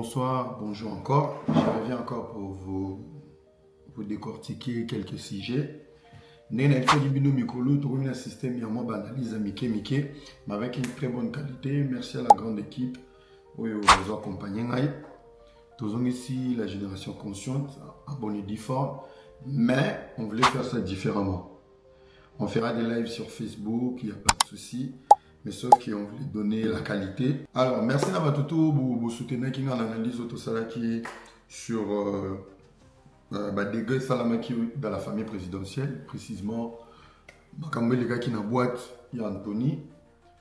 bonsoir, bonjour encore. Je reviens encore pour vous décortiquer quelques sujets. Nous avons fait du micro, tout un système d'analyse mais avec une très bonne qualité. Merci à la grande équipe qui nous a accompagnés. Nous avons ici la génération consciente, abonnés d'IFOR, mais on voulait faire ça différemment. On fera des lives sur Facebook, il n'y a pas de souci. Mais sauf qu'on voulait donner la qualité. Alors, merci à tout pour soutenir qui nous analyse auto salaki sur des salamaki dans la famille présidentielle, précisément. Les gars qui na boîte, il y a Anthony.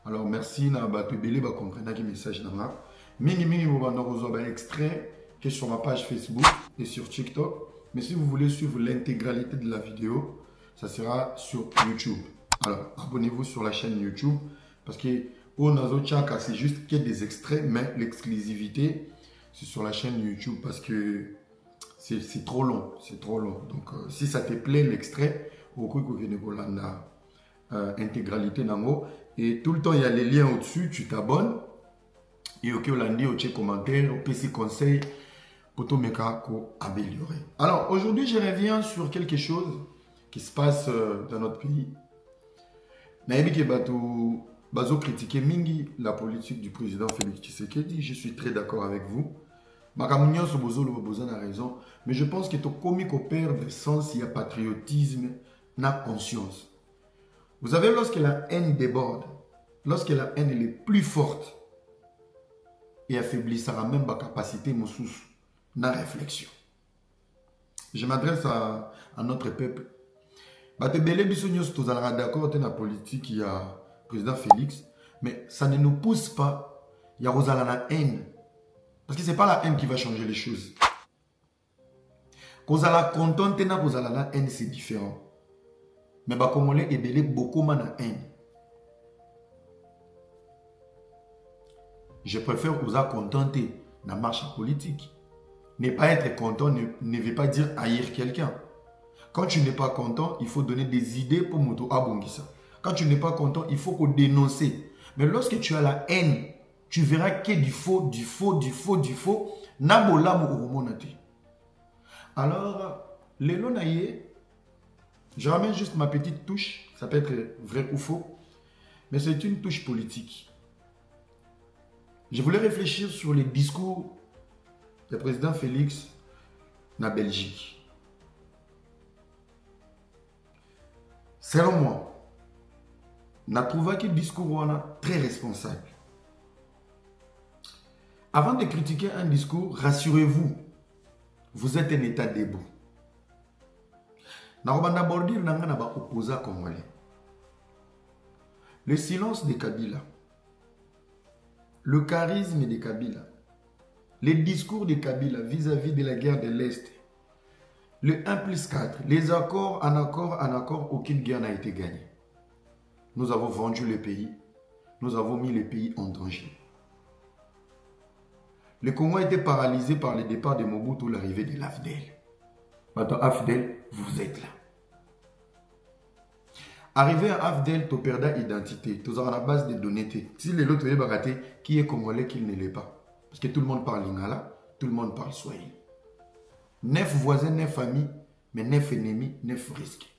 Alors, merci à Batubele pour comprendre qui message là. Mingi vous avez un extrait qui est sur ma page Facebook et sur TikTok. Mais si vous voulez suivre l'intégralité de la vidéo, ça sera sur YouTube. Alors, abonnez-vous sur la chaîne YouTube. Parce que au Nazo Tchaka, c'est juste qu'il y a des extraits, mais l'exclusivité, c'est sur la chaîne YouTube parce que c'est trop long. C'est trop long. Donc, si ça te plaît, l'extrait, au coup, intégralité nango. Et tout le temps, il y a les liens au-dessus, tu t'abonnes. Et ok, on dit au commentaire, au PC conseil, pour tout améliorer. Alors, aujourd'hui, je reviens sur quelque chose qui se passe dans notre pays. Bazo critiquer mingi la politique du président Félix Tshisekedi. Je suis très d'accord avec vous. Makamunyo Sobozo a raison. Mais je pense que tout comique opère de sens, il y a patriotisme, n'a conscience. Vous savez, lorsque la haine déborde, lorsque la haine elle est plus forte, et affaiblissera même ma capacité, mon sous, n'a réflexion. Je m'adresse à notre peuple. D'accord, dans la politique, il y a président Félix, mais ça ne nous pousse pas. Il y a la haine. Parce que ce n'est pas la haine qui va changer les choses. Quand on est content, la haine, c'est différent. Mais comme on est beaucoup de haine. Je préfère que vous soyez contenté dans la marche politique. Ne pas être content ne veut pas dire haïr quelqu'un. Quand tu n'es pas content, il faut donner des idées pour moto abongisa. Quand tu n'es pas content, il faut qu'on dénonce. Mais lorsque tu as la haine, tu verras qu'il y a du faux, du faux, du faux, du faux. Alors, les lonaïe, je ramène juste ma petite touche. Ça peut être vrai ou faux. Mais c'est une touche politique. Je voulais réfléchir sur les discours du président Félix en Belgique. Selon moi, on a trouvé que le discours est très responsable. Avant de critiquer un discours, rassurez-vous, vous êtes un état debout. Nous avons abordé l'opposé congolais. Le silence de Kabila, le charisme de Kabila, les discours de Kabila vis-à-vis de la guerre de l'Est, le 1+4, les accords, en accord, aucune guerre n'a été gagnée. Nous avons vendu le pays. Nous avons mis le pays en danger. Le Congo a été paralysé par le départ de Mobutu, l'arrivée de l'AFDEL. Maintenant, AFDEL, vous êtes là. Arrivé à AFDEL, tu perds l'identité. Tu as la base de données. Si l'autre est baraté, qui est congolais, qui ne l'est pas. Parce que tout le monde parle lingala, tout le monde parle swahili. 9 voisins, 9 familles, mais 9 ennemis, 9 risques.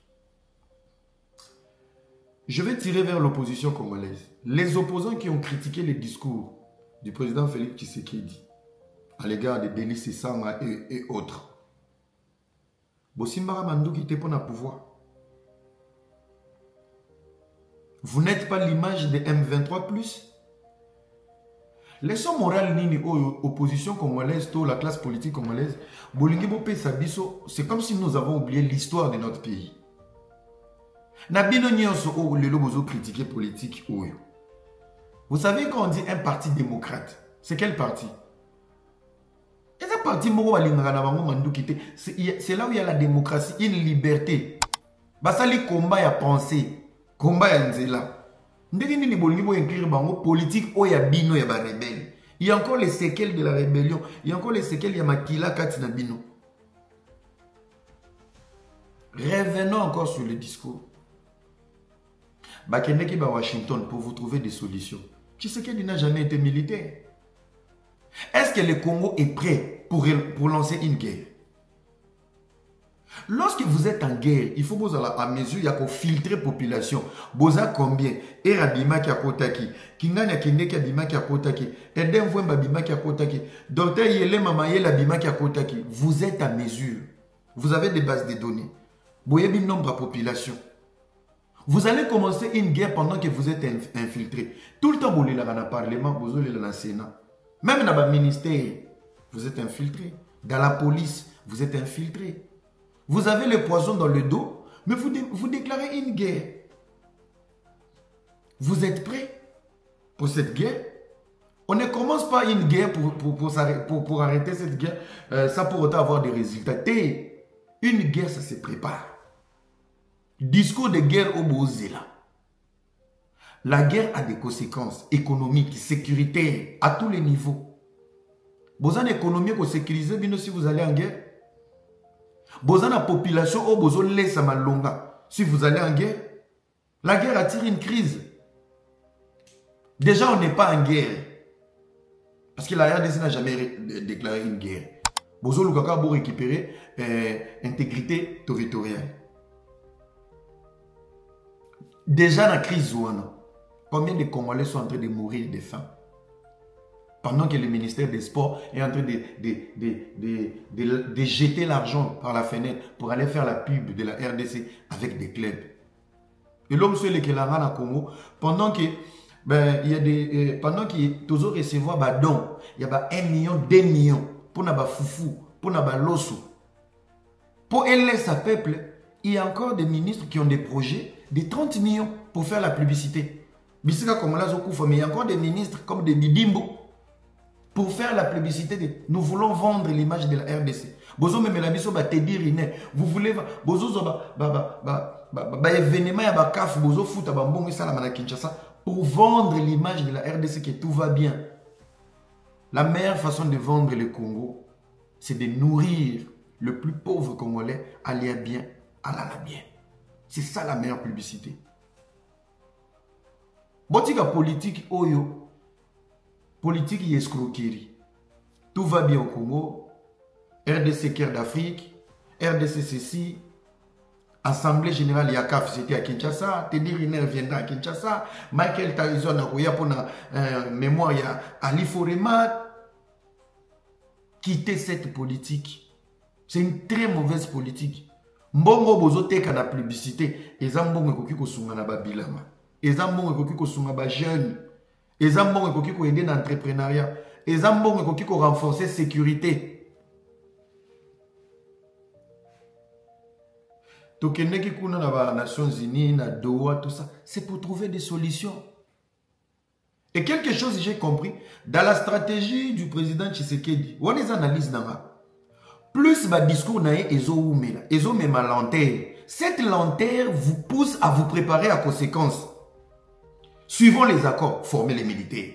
Je vais tirer vers l'opposition congolaise. Les opposants qui ont critiqué les discours du président Félix Tshisekedi à l'égard de Denis Sessanga et autres. Bosimbara Mandou qui était pour le pouvoir. Vous n'êtes pas l'image de M23+. Leçon morale nini opposition congolaise, la classe politique congolaise, c'est comme si nous avons oublié l'histoire de notre pays. Critiquer politique. Vous savez quand on dit un parti démocrate, c'est quel parti? Et ce parti, c'est là où il y a la démocratie, une liberté. Basali combat ya pensée, combat ya nzela. Politique ou ya bino ya ba rebelle. Il y a encore les séquelles de la rébellion. Il y a encore les séquelles de Makila Katina Bino. Revenons encore sur le discours. Bakendeki ba Washington pour vous trouver des solutions. Tshisekedi n'a jamais été militaire. Est-ce que le Congo est prêt pour lancer une guerre? Lorsque vous êtes en guerre, il faut que vous ayez à mesure, il y a pour filtrer la population. Vous avez combien? Et Rabima qui a kotaki, Kinganya Kende qui a bima qui a kotaki, Eden Vwemba bima qui a kotaki, Docteur Yele Mamaye la bima qui a kotaki. Vous êtes à mesure. Vous avez des bases de données. Vous avez un nombre de population. Vous allez commencer une guerre pendant que vous êtes infiltré. Tout le temps, vous allez dans le Parlement, vous allez dans le Sénat. Même dans le ministère, vous êtes infiltré. Dans la police, vous êtes infiltré. Vous avez le poison dans le dos, mais vous déclarez une guerre. Vous êtes prêts pour cette guerre? On ne commence pas une guerre pour arrêter cette guerre, ça pour autant avoir des résultats. Une guerre, ça se prépare. Discours de guerre au Bozela. La guerre a des conséquences économiques, sécuritaires, à tous les niveaux. Vous avez une économie pour sécuriser, bien si vous allez en guerre. Vous avez une population où vous allez laisser malonga. Si vous allez en guerre, la guerre attire une crise. Déjà, on n'est pas en guerre. Parce que la RDC n'a jamais déclaré une guerre. Vous allez récupérer intégrité territoriale. Déjà dans la crise, combien de Congolais sont en train de mourir de faim? Pendant que le ministère des Sports est en train de jeter l'argent par la fenêtre pour aller faire la pub de la RDC avec des clubs. Et l'homme seul qui est là au Congo, pendant que il y a des pendant qu'il toujours recevoir des dons, il y a 1 million, 2 millions pour na ba foufou, pour na ba loso. Pour aider sa peuple, il y a encore des ministres qui ont des projets de 30 millions pour faire la publicité. Mais il y a encore des ministres comme des Bidimbo pour faire la publicité. Nous voulons vendre l'image de la RDC. Vous voulez pour vendre l'image de la RDC que tout va bien. La meilleure façon de vendre le Congo, c'est de nourrir le plus pauvre Congolais à aller bien, à la bien. C'est ça la meilleure publicité. Botika politique oyo, politique y escroquerie. Tout va bien au Congo. RDC Cœur d'Afrique, RDC ceci, Assemblée Générale Yakaf, c'était à Kinshasa, Teddy Riner viendra à Kinshasa, Michael Tarizon a pour la mémoire à l'Iforema. Quitter cette politique. C'est une très mauvaise politique. Mbongo bozo teka na publicité, ezambongo ekoki kosunga na babilama. Ezambongo ekoki kosunga ba jeune. Ezambongo ekoki ko aider dans l'entrepreneuriat. Ezambongo ekoki ko renforcer sécurité. Tokende ki kuna na ba Nations Unies, na Doha, tout ça, c'est pour trouver des solutions. Et quelque chose j'ai compris dans la stratégie du président Tshisekedi. On les analyse dans ma plus le discours nae ezo mema lenteur. Cette lenteur vous pousse à vous préparer à conséquence. Suivons les accords, formez les militaires.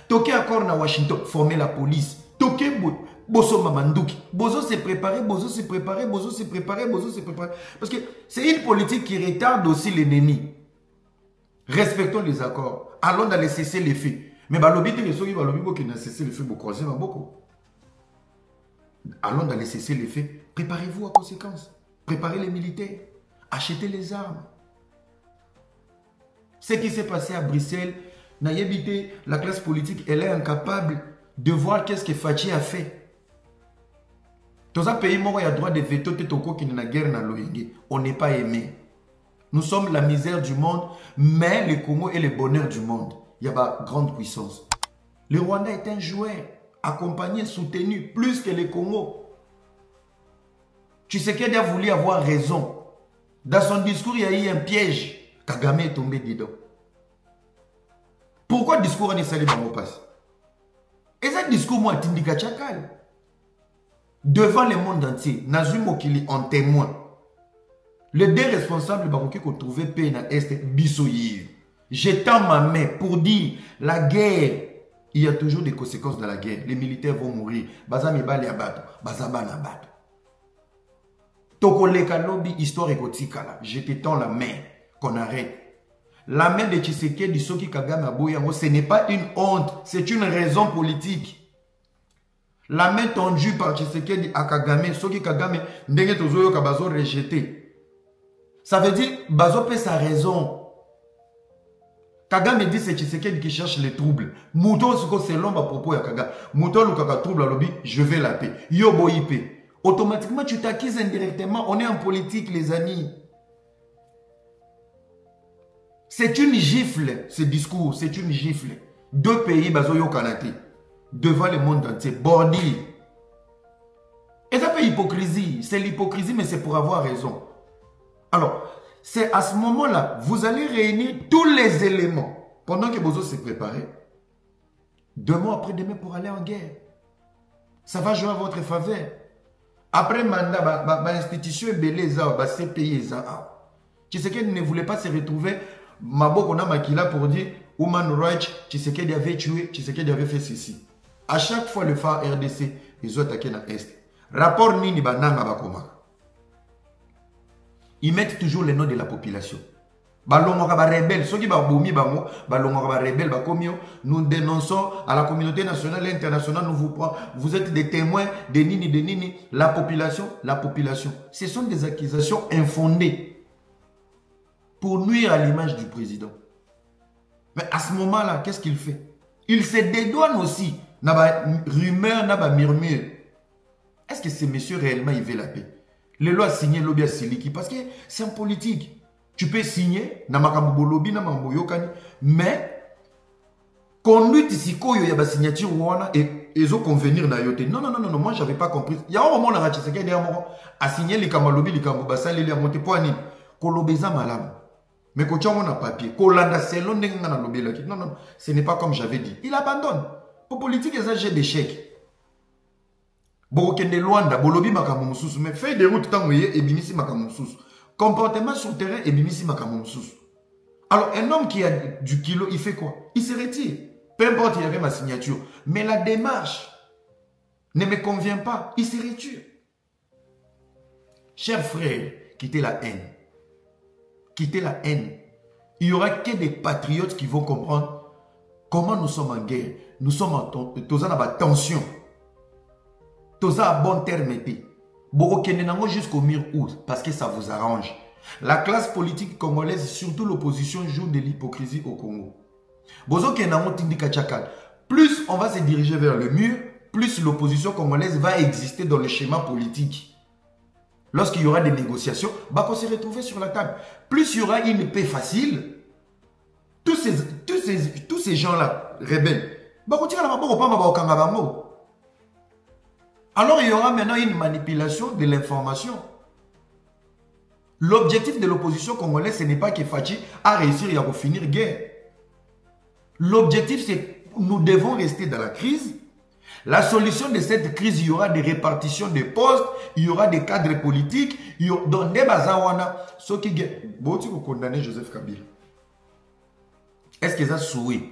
Toké accord na Washington, formez la police. Toké boso mamanduki. Bozo se préparer, bozo se préparer, bozo se préparer, bozo se préparer. Parce que c'est une politique qui retarde aussi l'ennemi. Respectons les accords. Allons dans les cesser les faits. Mais balobi te soki balobi qui n'a cessé les faits croiser beaucoup. Allons dans les cesser les faits. Préparez-vous à conséquence. Préparez les militaires. Achetez les armes. Ce qui s'est passé à Bruxelles, la classe politique, elle est incapable de voir qu'est-ce que Fachi a fait. Dans un pays, il y a droit de veto qui n'a guerre dans l'Oyengue. On n'est pas aimé. Nous sommes la misère du monde, mais le Congo est le bonheur du monde. Il y a une grande puissance. Le Rwanda est un joueur, accompagné, soutenu, plus que le Congo. Tshisekedi a voulu avoir raison. Dans son discours, il y a eu un piège. Kagame est tombé dedans. Pourquoi le discours est salé dans mon passe? Et ce discours, moi, t'indique Tchakal. Devant le monde entier, Nazum Kili en témoin. Les deux responsables qui ont trouvé paix dans l'Est, Bissoyer. J'étends ma main pour dire la guerre. Il y a toujours des conséquences dans la guerre. Les militaires vont mourir. Bazami bali abato, bazabana abato. Tokoleka lobby histoire ekotikala. Je te tends la main qu'on arrête. La main de Tshisekedi Soki Kagame Aboyango, ce n'est pas une honte, c'est une raison politique. La main tendue par Tshisekedi à Kagame, ceux qui Kagame, ndenge tozoyo ka bazo rejeté. Ça veut dire, bazo peut sa raison. Kagame dit c'est Tshisekedi qui cherche les troubles. Mouton c'est l'homme à propos ya Kagame. Mouton lukaka trouble à lobby, je veux la paix. Yobo IP. Automatiquement tu t'acquises indirectement. On est en politique les amis. C'est une gifle ce discours, c'est une gifle. Deux pays bazo yo kanate devant le monde entier. Bordi. Et ça fait hypocrisie. C'est l'hypocrisie mais c'est pour avoir raison. Alors, c'est à ce moment-là, vous allez réunir tous les éléments pendant que Bozo s'est préparé. 2 mois après demain pour aller en guerre. Ça va jouer à votre faveur. Après mandat, l'institution est belée, c'est payé. Tshisekedi ne voulait pas se retrouver. Maboko na makila pour dire Human Rights, Tshisekedi avait tué, Tshisekedi avait fait ceci. À chaque fois, le phare RDC, ils ont attaqué dans l'Est. Rapport Nini Bananga Bakoma. Ils mettent toujours les noms de la population. Nous dénonçons à la communauté nationale et internationale, vous êtes des témoins de Nini, la population. Ce sont des accusations infondées pour nuire à l'image du président. Mais à ce moment-là, qu'est-ce qu'il fait? Il se dédouane aussi. N'a pas rumeur, n'a pas murmure. Est-ce que ces messieurs réellement ils veulent la paix? Les lois signées lobby à Siliki parce que c'est en politique. Tu peux signer, mais conduite ici, il y a une signature et ils ont convenir na yote. Non, moi j'avais pas compris. Il y a un moment là, à signer les kamalobi, les kambobasa, les monté poani, kolobeza malam. Mais quand tu as un papier, kolanda selon n'engana lobby là. Non, ce n'est pas comme j'avais dit. Il abandonne. Pour politique, ils ont j'ai d'échecs. Borokende Luanda, Bolobi Makamousous, mais fait des routes tant et binisi Makamousous. Comportement sur le terrain et binisi Makamousous. Alors, un homme qui a du kilo, il fait quoi? Il se retire. Peu importe, il y avait ma signature. Mais la démarche ne me convient pas. Il se retire. Chers frères, quittez la haine. Quittez la haine. Il n'y aura que des patriotes qui vont comprendre comment nous sommes en guerre. Nous sommes en tension. Toza à bon terme été. Jusqu'au mur où? Parce que ça vous arrange. La classe politique congolaise, surtout l'opposition, joue de l'hypocrisie au Congo. Plus on va se diriger vers le mur, plus l'opposition congolaise va exister dans le schéma politique. Lorsqu'il y aura des négociations, on se retrouver sur la table. Plus il y aura une paix facile, tous ces gens-là, rebelles, alors il y aura maintenant une manipulation de l'information. L'objectif de l'opposition congolaise, ce n'est pas que Fachi a réussi à finir guerre. L'objectif, c'est que nous devons rester dans la crise. La solution de cette crise, il y aura des répartitions de postes, il y aura des cadres politiques, il y aura dans des bazawana, ceux qui vont condamner Joseph Kabila. Est-ce qu'ils ont souri?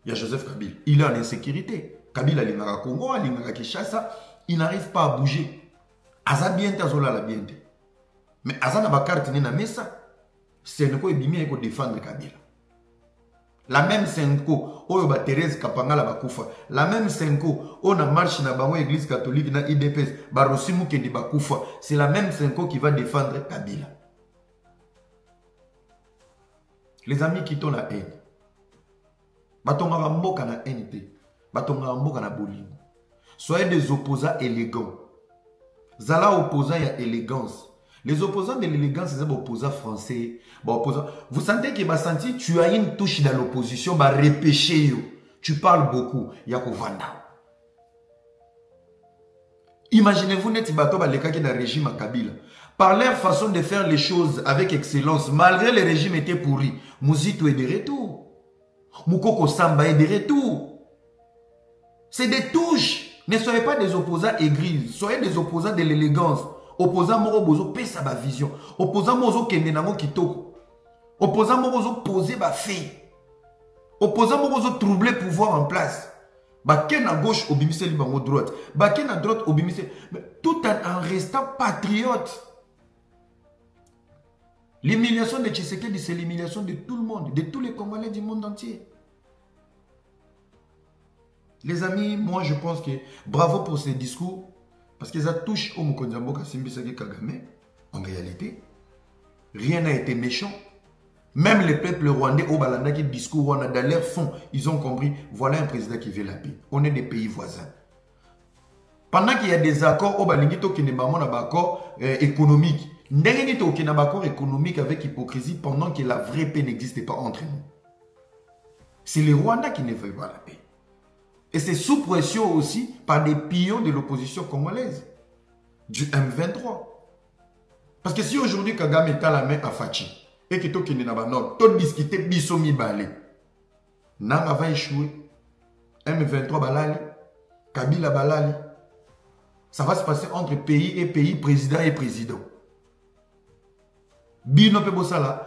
Il y a Joseph Kabila. Il est en insécurité. Kabila, il est au Congo, il est à Kinshasa. Il n'arrive pas à bouger. Aza bien tazola la bien. Mais Aza n'a pas carte ni na mesa. C'est ne quoi bimi eko défendre Kabila. La même Senko, oyo ba Thérèse Kapangala bakufa. La même Senko, on a marche na bango église catholique na IDPS, ba Rosimu kendi bakufa. C'est la même Senko qui va défendre Kabila. Les amis qui la haine. Batonga mboka na haine te. Batonga mboka na bolingo. Soyez des opposants élégants. Zala opposant, il y a élégance. Les opposants de l'élégance, c'est des opposants français. Vous sentez que tu as une touche dans l'opposition, repêcher. Tu parles beaucoup. Il y a Vanda. Imaginez-vous, n'êtes pas dans le régime à Kabila. Par leur façon de faire les choses avec excellence, malgré le régime était pourri, Mouzito est de retour. Moukoko Samba est de retour. C'est des touches. Ne soyez pas des opposants aigris, soyez des opposants de l'élégance. Opposant moro bozo pesa ba vision. Opposant mozo kende nango kitoko. Opposant moro bozo poser ba fait. Opposant moro bozo troubler pouvoir en place. Ba ken à gauche obimise li bango droite. Ba ken à droite obimise. Tout en restant patriote. L'humiliation de Tshisekedi, c'est l'humiliation de tout le monde, de tous les Congolais du monde entier. Les amis, moi je pense que bravo pour ces discours, parce que ça touche au Mokonzambo Kasimbisaki Kagame. En réalité, rien n'a été méchant. Même les peuples rwandais au Balanda qui discours, on a dans leur fond, ils ont compris, voilà un président qui veut la paix. On est des pays voisins. Pendant qu'il y a des accords au Balingito qui n'est pas un accord économique, n'engagito qui n'a pas accord économique avec hypocrisie pendant que la vraie paix n'existe pas entre nous. C'est les Rwandais qui ne veulent pas la paix. Et c'est sous pression aussi par des pions de l'opposition congolaise, du M23. Parce que si aujourd'hui Kagame est à la main à Fachi, et que tout qui n'a pas non, tout discuter bisomi balé, Nanga va échouer, M23 balali, Kabila balali, ça va se passer entre pays et pays, président et président. Bino Pebosala,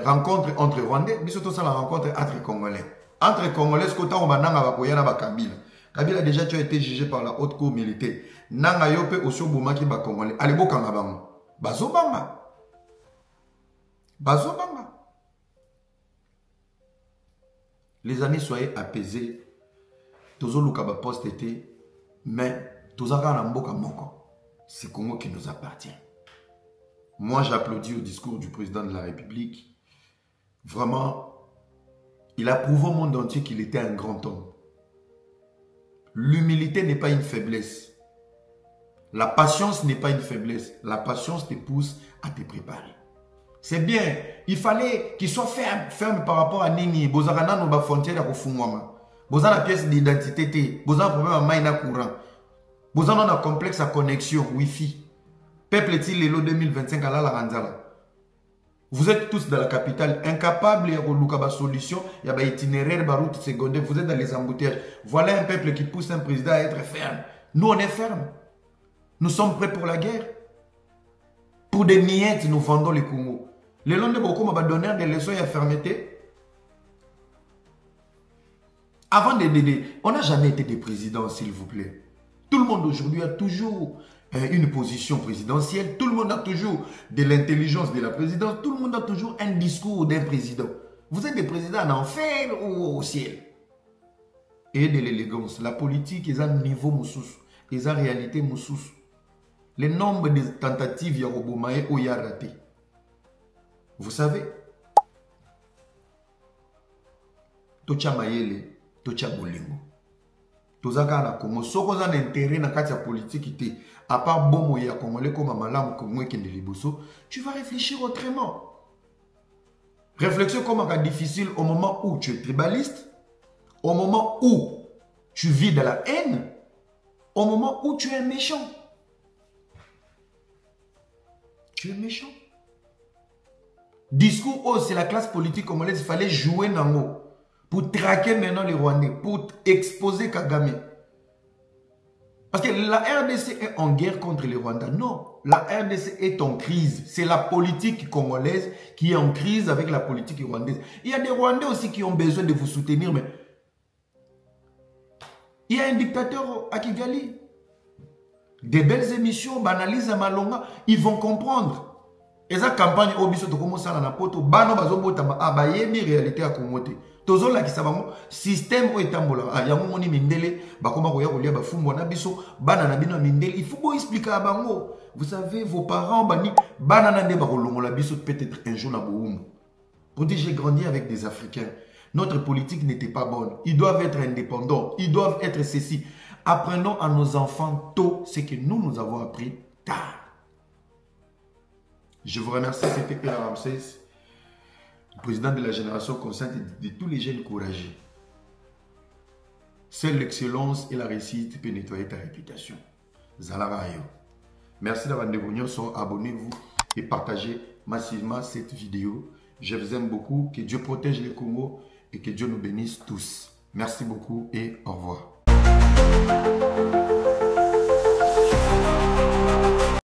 rencontre entre Rwandais, bisoto ça la rencontre entre Congolais. Entre Congolais, ce qu'on va nanga Kabila. Kabila déjà tu as été jugé par la haute cour militaire. Nanga yope osio bomaki ba Congolais. Allez kanga bango. Bazobanga. Bazobanga. Les amis, soyez apaisés. Tozo lukaba poste été, mais tozaka na mboka moko. C'est Congo qui nous appartient. Moi, j'applaudis au discours du président de la République. Vraiment, il a prouvé au monde entier qu'il était un grand homme. L'humilité n'est pas une faiblesse. La patience n'est pas une faiblesse. La patience te pousse à te préparer. C'est bien. Il fallait qu'il soit ferme par rapport à Nini. Bozarana no ba frontière à Kofungwama. Bozana pièce d'identité. Bozana problème à maïna courant. Bozana na complexe à connexion Wi-Fi. Peuple est-il l'élo 2025 à la Ranzala. Vous êtes tous dans la capitale, incapables de solution, il y a des itinéraires, des routes secondaires, vous êtes dans les embouteillages. Voilà un peuple qui pousse un président à être ferme. Nous, on est ferme. Nous sommes prêts pour la guerre. Pour des miettes, nous vendons les Congo. Les Londres, beaucoup m'ont donné des leçons et à fermeté. Avant on n'a jamais été des présidents, s'il vous plaît. Tout le monde aujourd'hui a toujours une position présidentielle. Tout le monde a toujours de l'intelligence de la présidence. Tout le monde a toujours un discours d'un président. Vous êtes des présidents en enfer ou au ciel. Et de l'élégance. La politique est à niveau moussous. Est à réalité moussous. Le nombre de tentatives ya Robomae ou ya raté. Vous savez, Tocha Mayele, Tocha Bolingo. Tozaka na Congo. Soko za intérêt na kati ya politique ité. À part bon ya Congolais comme Malam comme Kende Liboso, tu vas réfléchir autrement. Réflexion comme difficile au moment où tu es tribaliste, au moment où tu vis de la haine, au moment où tu es méchant. Tu es méchant. Discours, oh, c'est la classe politique congolaise, il fallait jouer Nango pour traquer maintenant les Rwandais, pour exposer Kagame. Parce que la RDC est en guerre contre les Rwandais. Non, la RDC est en crise. C'est la politique congolaise qui est en crise avec la politique rwandaise. Il y a des Rwandais aussi qui ont besoin de vous soutenir, mais il y a un dictateur à Kigali. Des belles émissions, banalisent à Malonga, ils vont comprendre. Et cette campagne, Obiso to commence à la poto, bano bazobota ba bayemi réalité à Komote. Tozo la kisabango système o etambola. Ah yango moni mindele bakoma koya kolia ba fumbo na biso bana na bino mindele. Il faut bon expliquer à bango. Vous savez vos parents bani bana na nde bakolongola biso peut-être un jour na boum. Pour dire j'ai grandi avec des Africains. Notre politique n'était pas bonne. Ils doivent être indépendants. Ils doivent être ceci. Apprenons à nos enfants tôt ce que nous avons appris tard. Je vous remercie, c'était Pierre Ramsès, président de la génération consciente de tous les jeunes courageux. Seule l'excellence et la réussite peuvent nettoyer ta réputation. Zalarayo. Merci d'avoir abonnez-vous et partagez massivement cette vidéo. Je vous aime beaucoup. Que Dieu protège le Congo et que Dieu nous bénisse tous. Merci beaucoup et au revoir.